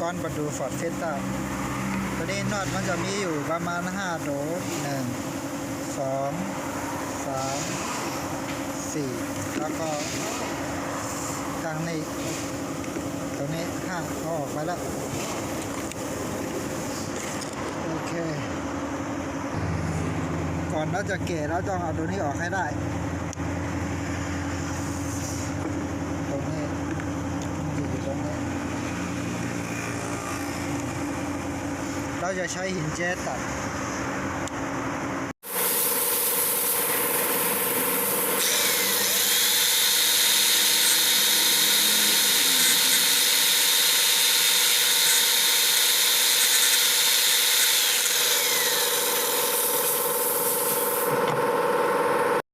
ก้อนประตูฟอร์ดเฟสต้าตัวนี้น็อตมันจะมีอยู่ประมาณ5โหล1 2 3 4แล้วก็ทางนี้ตรงนี้5เขาออกไปแล้วโอเคก่อนเราจะเกะเราต้องเอาตัวนี้ออกให้ได้ตรงนี้อยู่ตรงนี้เราจะใช้หินเจสตัด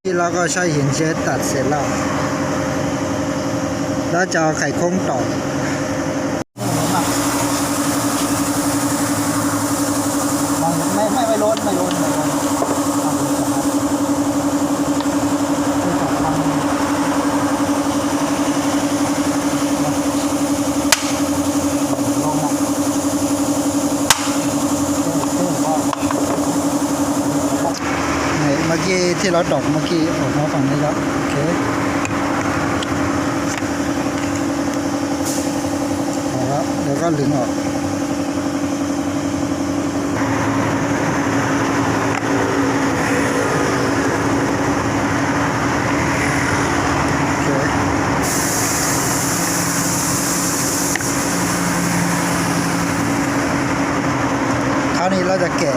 ที่เราก็ใช้หินเจสตัดเสร็จแล้วแล้วจะเอาไข่โค้งต่อไม่ล้นเมื่อกี้ที่เราดอกเมื่อกี้ออกมาฝั่งนี้แล้วโอเคออกแล้วเดี๋ยวก็ลึงออกคราวนี้เราจะแกะ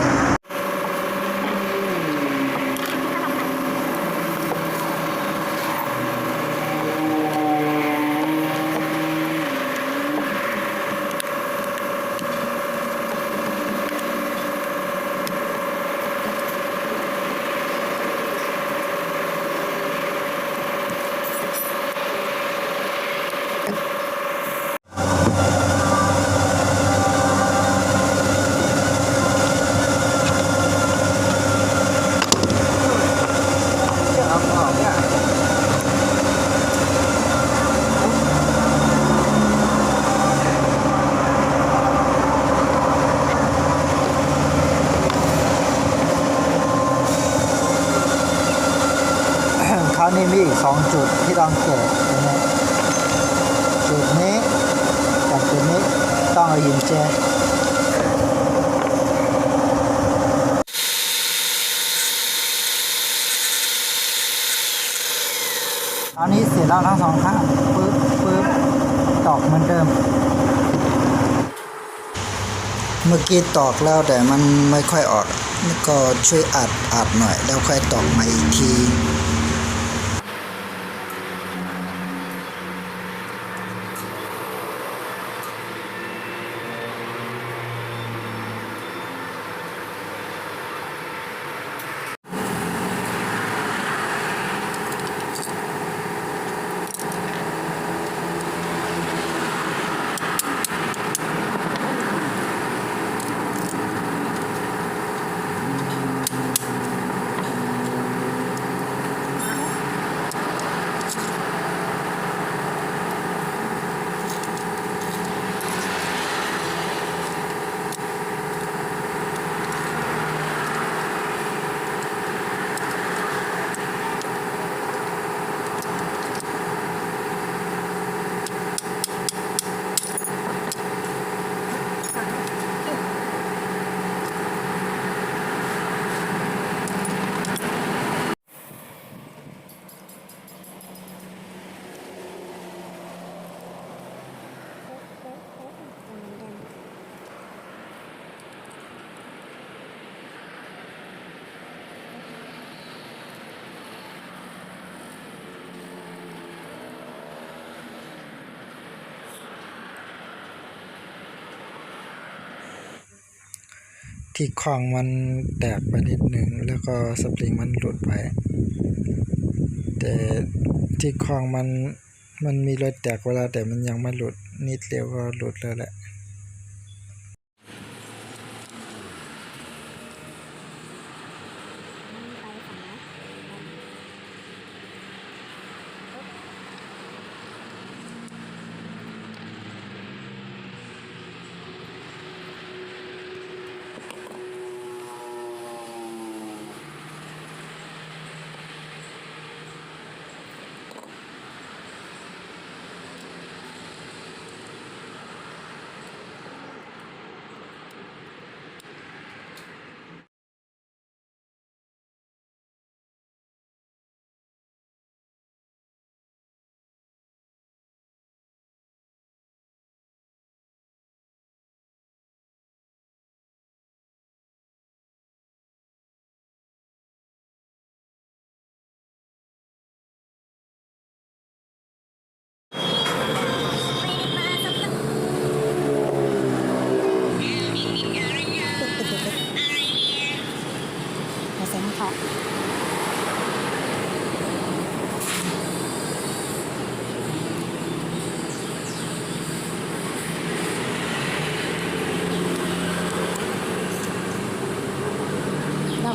คราวนี้มีอีก2จุดที่ต้องเกิดจุดนี้กับจุดนี้ต้องเอาหินเจอันนี้เสร็จแล้วทั้ง2ข้างปึ๊บตอกเหมือนเดิมเมื่อกี้ตอกแล้วแต่มันไม่ค่อยออกก็ช่วยอัดหน่อยแล้วค่อยตอกมาอีกทีที่คล้องมันแตกไปนิดหนึ่งแล้วก็สปริงมันหลุดไปแต่ที่คล้องมันมีรอยแตกเวลาแต่มันยังไม่หลุดนิดเดียวก็หลุดแล้วแหละ เ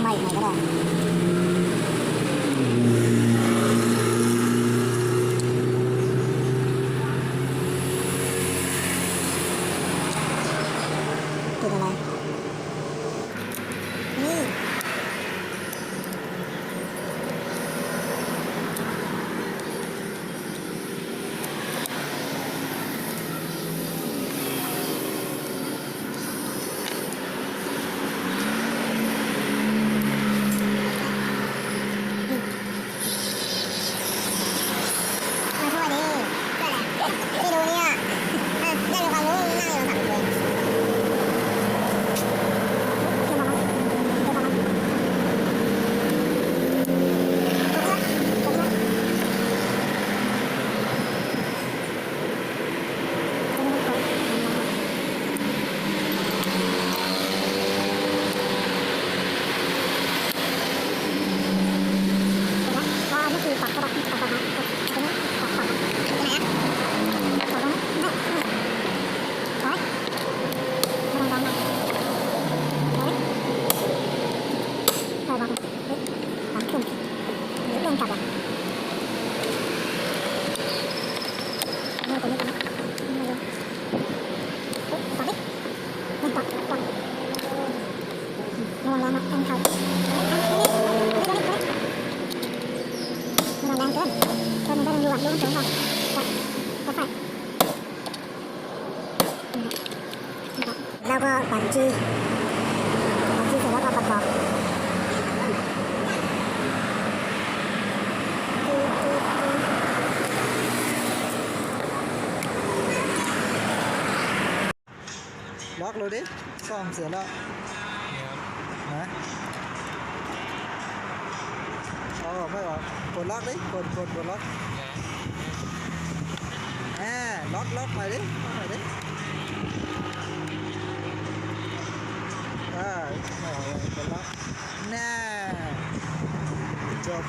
มาอีกหน่อยก็ได้ติดอะไรนี่ มาช่วยดิช่วยแหละที่ดูเนี่ยได้มีความรู้นั่งอยู่สั่งเลยนี่คือปักกระดาษปักกระดาษตรงนี้ปักตรงไหนอ่ะปักตรงนี้ไม่ไว้ไม่ต้องดันนะไว้บอกเลยหลังขึ้นหรือเรื่องกลับอ่ะนี่ตัวนี้ตัวนี้นี่เลยปักดินี่ปักระวังแรงนะต้องเข้าแรงเกินก็มันก็ยังอยู่อ่ะยุ่งสูงก่อนก็ไฟแล้วก็ปั่นจีเสร็จแล้วก็ประกอบล็อกเลยดิซ่อมเสร็จแล้วนะอ๋อไม่ออกกดล็อกดิกดล็อกล็อกใหม่ดิไม่ออกกดล็อกแน่จบ